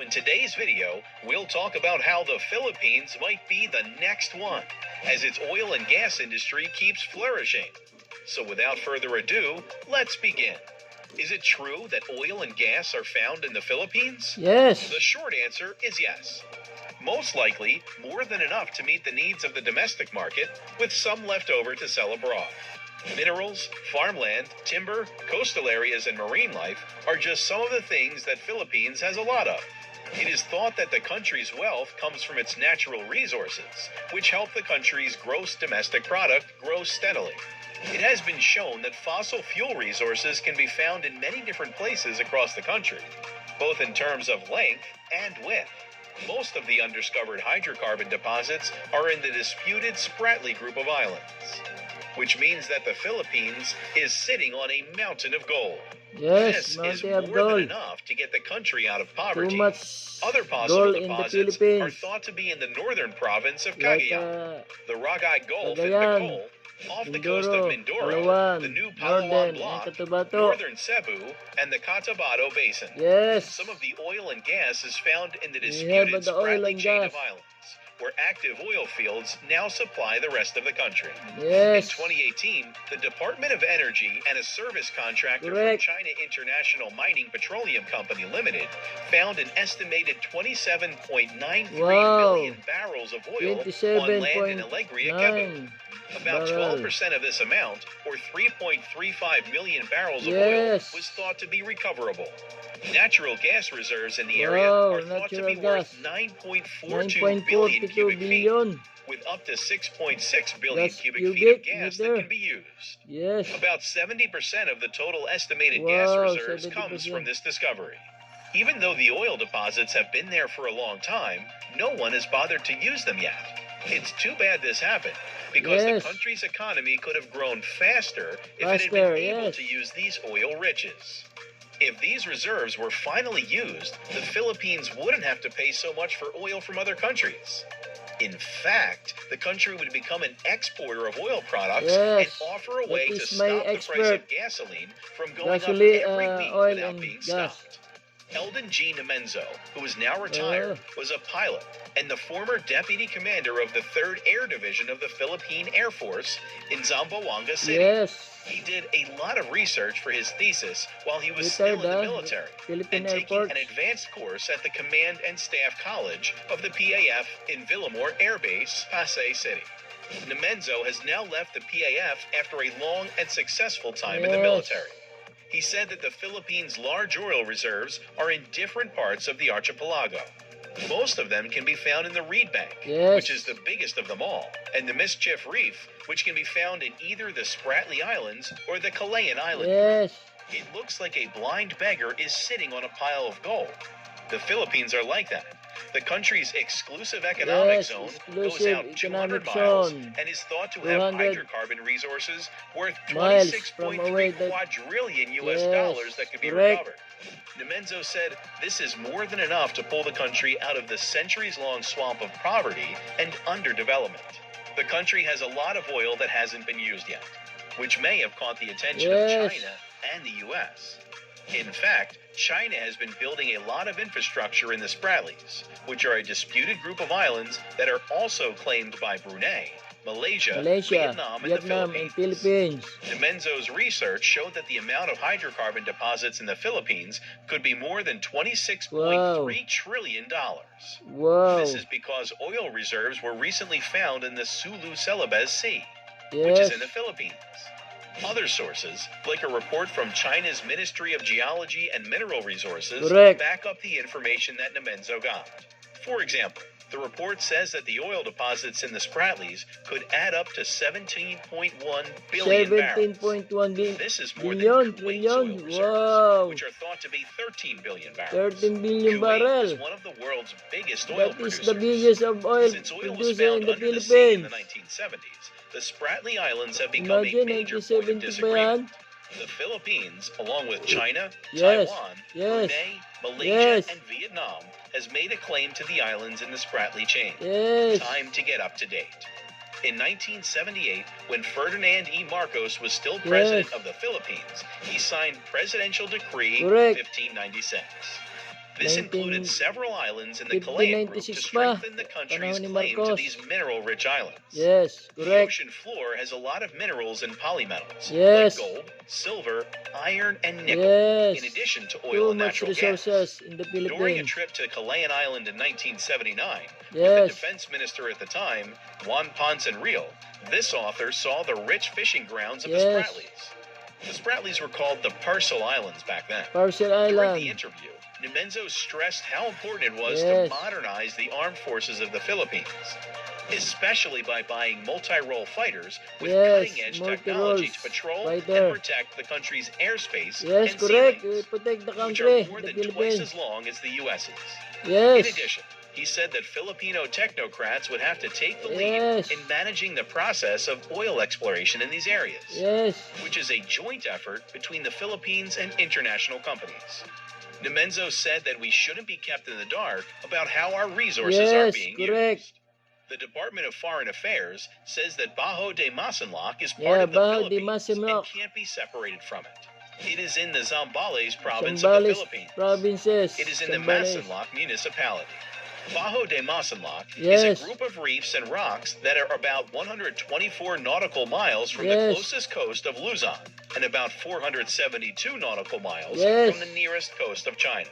in today's video, we'll talk about how the Philippines might be the next one, as its oil and gas industry keeps flourishing. So without further ado, let's begin. Is it true that oil and gas are found in the Philippines? Yes. The short answer is yes. Most likely, more than enough to meet the needs of the domestic market, with some left over to sell abroad. Minerals, farmland, timber, coastal areas, and marine life are just some of the things that Philippines has a lot of. It is thought that the country's wealth comes from its natural resources, which help the country's gross domestic product grow steadily. It has been shown that fossil fuel resources can be found in many different places across the country, both in terms of length and width. Most of the undiscovered hydrocarbon deposits are in the disputed Spratly group of islands, which means that the Philippines is sitting on a mountain of gold. Yes, This is mountain of more than gold. enough to get the country out of Too poverty. much Other possible gold in the deposits are Philippines. thought to be in the northern province of Like Cagayan, the Ragay Gulf in Cagayan, Bicol, off the coast of Mindoro, Mindoro, Palawan, the New Palawan Northern, and Block, Cotabato. northern Cebu, and the Cotabato Basin. Yes. Some of the oil and gas is found in the We have disputed the oil Spratly and chain gas. of islands, where active oil fields now supply the rest of the country. Yes. In 2018, the Department of Energy and a service contractor Correct. from China International Mining Petroleum Company Limited found an estimated 27.93 Wow. million barrels of oil on land in Alegria, Cebu. 27.9 About barrel. 12% of this amount, or 3.35 million barrels of Yes. oil, was thought to be recoverable. Natural gas reserves in the area Wow, are thought to be natural worth gas. 9.42 billion 9.42 cubic feet, billion. with up to 6.6 billion That's cubic feet of cubic gas meter. that can be used. Yes. About 70% of the total estimated gas Wow, reserves 70%. comes from this discovery. Even though the oil deposits have been there for a long time, no one has bothered to use them yet. It's too bad this happened, because Yes. the country's economy could have grown faster if it had Faster, been able yes. to use these oil riches. If these reserves were finally used, the Philippines wouldn't have to pay so much for oil from other countries. In fact, the country would become an exporter of oil products and Yes. offer a That way to is my stop the price expert. of gasoline from going Gasoline, up every week oil without and being gas. stopped. Eldon G. Nemenzo, who is now retired, was a pilot and the former deputy commander of the 3rd Air Division of the Philippine Air Force in Zamboanga City. Yes. He did a lot of research for his thesis while he was Retired, still in the military, Philippine and Air taking Force. an advanced course at the Command and Staff College of the PAF in Villamor Air Base, Pasay City. Nemenzo has now left the PAF after a long and successful time in the Yes. military. He said that the Philippines' large oil reserves are in different parts of the archipelago. Most of them can be found in the Reed Bank, Yes. which is the biggest of them all, and the Mischief Reef, which can be found in either the Spratly Islands or the Calayan Islands. Yes. It looks like a blind beggar is sitting on a pile of gold. The Philippines are like that. The country's exclusive economic Yes, zone goes exclusive out 200 economic miles zone. and is thought to have 200 hydrocarbon resources worth miles from 26.3 away that- quadrillion US Yes, dollars that could be correct. recovered. Nemenzo said this is more than enough to pull the country out of the centuries-long swamp of poverty and underdevelopment. The country has a lot of oil that hasn't been used yet, which may have caught the attention Yes. of China and the US. In fact, China has been building a lot of infrastructure in the Spratlys, which are a disputed group of islands that are also claimed by Brunei, Malaysia, Vietnam, and the and Philippines. Philippines. Nemenzo's research showed that the amount of hydrocarbon deposits in the Philippines could be more than $26.3 trillion. Wow. This is because oil reserves were recently found in the Sulu Celebes Sea, which Yes. is in the Philippines. Other sources, like a report from China's Ministry of Geology and Mineral Resources, Correct. back up the information that Nemenzo got. For example, the report says that the oil deposits in the Spratlys could add up to 17.1 billion barrels. 17.1 This is more billion, than Kuwait's oil reserves, wow. which are thought to be 13 billion barrels. 13 billion Kuwait barrel. is one of the world's biggest oil That is producers. the biggest of oil Since oil was producer found in the under the sea in the Philippines. 1970s, the Spratly Islands have become Imagine, a major point of 1970 pa disagreement. yan. The Philippines, along with China, Yes, Taiwan, yes, Brunei, Malaysia, yes. and Vietnam, has made a claim to the islands in the Spratly chain. Yes. Time to get up to date. In 1978, when Ferdinand E. Marcos was still president Yes. of the Philippines, he signed Presidential Decree Correct. 1596. This included several islands in the Chilean group to 1596 pa. strengthen the country's Panahon ni claim to Marcos. these mineral-rich islands. Yes, The correct. ocean floor has a lot of minerals and polymetals, Yes. like gold, silver, iron, and nickel, Yes. in addition to Too oil and much natural gas. resources in the During a Philippines. trip to Calayan Island in 1979, with the Yes. defense minister at the time, Juan Ponce Enrile, this author saw the rich fishing grounds of the Yes. Spratlys. The Spratlys were called the Parcel Islands back then. Parcel During the Island. interview, Nemenzo stressed how important it was Yes. to modernize the armed forces of the Philippines, especially by buying multi-role fighters with Yes, cutting-edge multi-roles technology to patrol fighter. and protect the country's airspace Yes, and correct. sea We lanes, protect the which country, are more the than twice Philippines. as long as the U.S.'s. Yes. In addition, he said that Filipino technocrats would have to take the lead Yes. in managing the process of oil exploration in these areas, Yes. which is a joint effort between the Philippines and international companies. Nemenzo said that we shouldn't be kept in the dark about how our resources are Yes, being correct. used. The Department of Foreign Affairs says that Bajo de Masinloc is Yeah, part of the Bajo de Philippines and Masinloc. can't be separated from it. It is in the Zambales province Zambales of the Philippines. provinces. It is in the Zambales. Masinloc municipality. Bajo de Masinloc Yes. is a group of reefs and rocks that are about 124 nautical miles from Yes. the closest coast of Luzon and about 472 nautical miles Yes. from the nearest coast of China.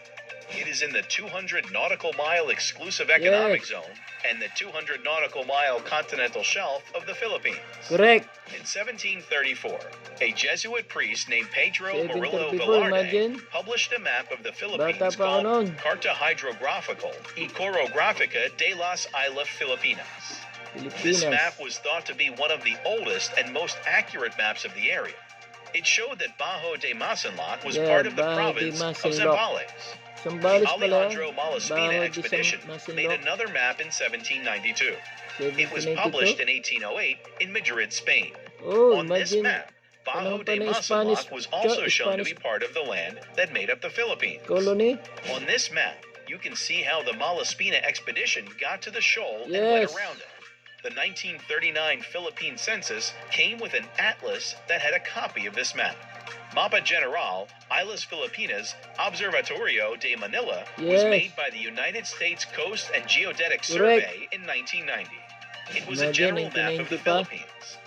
It is in the 200 nautical mile exclusive economic Yes. zone and the 200 nautical mile continental shelf of the Philippines. Correct. In 1734, a Jesuit priest named Pedro Murillo 1734, Velarde imagine. published a map of the Bata Philippines pa ako called noon. Carta Hydrographical y Chorográfica de las Islas Filipinas. This Pilipinas. map was thought to be one of the oldest and most accurate maps of the area. It showed that Bajo de Masinloc was Yeah, part of the Bajo de province of Masinloc. Zambales. Zambales pala. Alejandro Malaspina Bajo de expedition made Masinloc. another map in 1792. It was published 1792. in 1808 in Madrid, Spain. Oh, On this imagine. map, Bajo Panahon de pa ng Masinloc Spanish. was also shown to Spanish be part of the land that made up the Philippines. colony. On this map, you can see how the Malaspina expedition got to the shoal and Yes. went around it. The 1939 Philippine census came with an atlas that had a copy of this map. Mapa General, Islas Filipinas, Observatorio de Manila was Yes. made by the United States Coast and Geodetic Correct. Survey in 1990. It was a Imagine, general map of the 1990 pa. Philippines.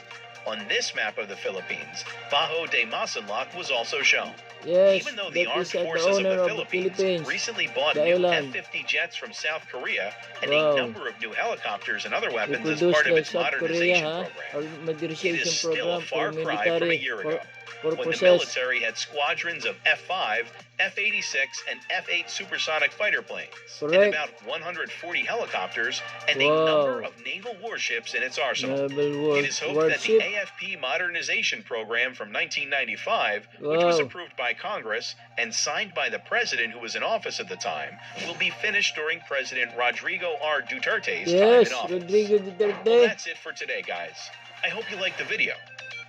On this map of the Philippines, Bajo de Masinloc was also shown. Yes, Even though the that armed is the forces of owner the of the Philippines Philippines. recently bought the new island. F-50 jets from South Korea and Wow. a number of new helicopters and other We weapons as produce part of the its South Korea, modernization ha? program, Or it modernization is still a program for far cry from a military year ago, when the purposes. military had squadrons of F-5, F-86, and F-8 supersonic fighter planes, and Correct. about 140 helicopters and a Wow. number of naval warships in its arsenal. Naval It is hoped that the warship. AFP modernization program from 1995, which was Wow. approved by Congress and signed by the president who was in office at the time, will be finished during President Rodrigo R. Duterte's time Yes, in office. Rodrigo Well, Duterte. that's it for today, guys. I hope you liked the video.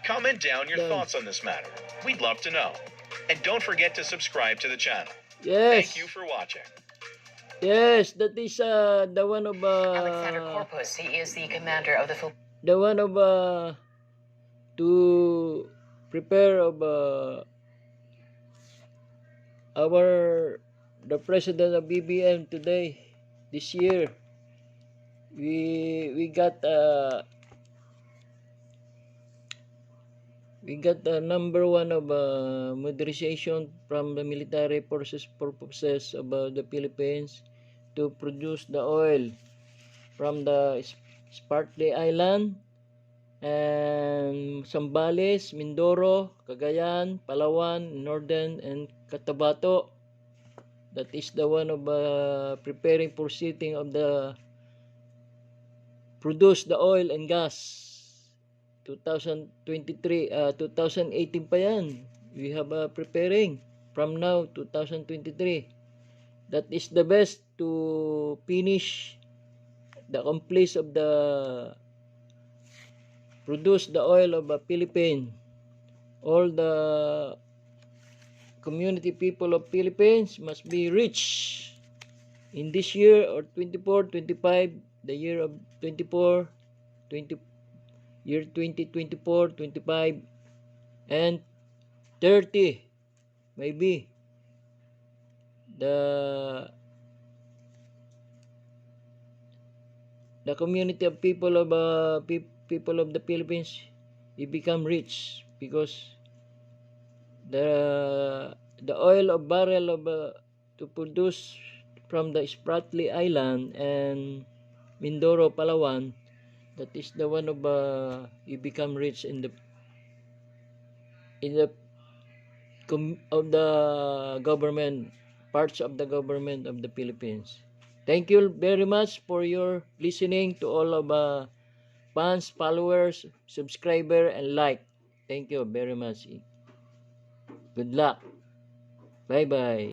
Comment down your Done. thoughts on this matter. We'd love to know. And don't forget to subscribe to the channel. Yes, Thank you for watching. yes, that is the one of Alexander Corpus, he is the commander of the the one of to prepare of our the president of BBM today this year. We got the number one of modernization from the military forces purposes of the Philippines to produce the oil from the Spratly Island and Zambales, Mindoro, Cagayan, Palawan, Northern, and Cotabato. That is the one of preparing for setting of the produce the oil and gas. 2023, 2018 pa yan. We have preparing from now 2023. That is the best to finish the complete of the produce the oil of Philippines. All the community people of Philippines must be rich in this year or 24, 25, the year of 24, 20, year 2024, 25, and 30, maybe. The the community of people of people of the Philippines, you become rich because the oil of barrel of to produce from the Spratly Island and Mindoro, Palawan, that is the one of you become rich in the of the government, parts of the government of the Philippines. Thank you very much for your listening to all of fans, followers, subscriber, and like. Thank you very much. Good luck. Bye bye.